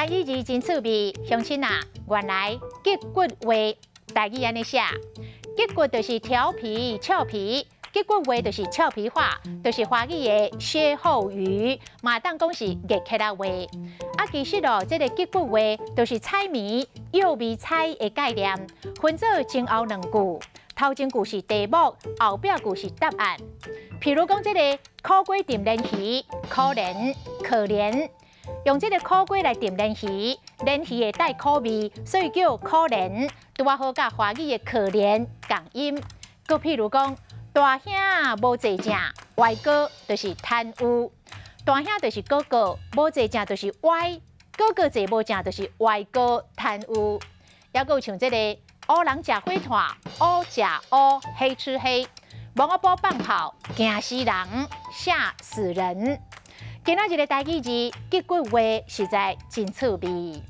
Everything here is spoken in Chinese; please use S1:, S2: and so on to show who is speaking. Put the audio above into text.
S1: 台语字真趣味，乡亲啊，原来结骨话台语安尼写，结骨就是调皮、俏皮。结骨话就是俏皮话，就是华语的歇后语，嘛当讲是热气啦话。啊，其实哦，这个结骨话就是猜谜、诱谜猜的概念，分做前后两句。头前句是题目，后壁句是答案。譬如讲，这个苦瓜炖鲢鱼，可怜可怜，用这个苦瓜来炖鲢鱼，鲢鱼会带苦味，所以叫可怜，拄啊好甲华语的可怜共音。佮譬如讲，大兄无坐正，歪哥就是贪污。大兄就是哥哥，无坐正就是歪，哥哥坐无正就是歪哥贪污。还有像这个乌人食火炭，乌食乌，黑吃黑。王阿波放炮，惊死人，吓死人。今仔日的台语字结骨话实在真趣味。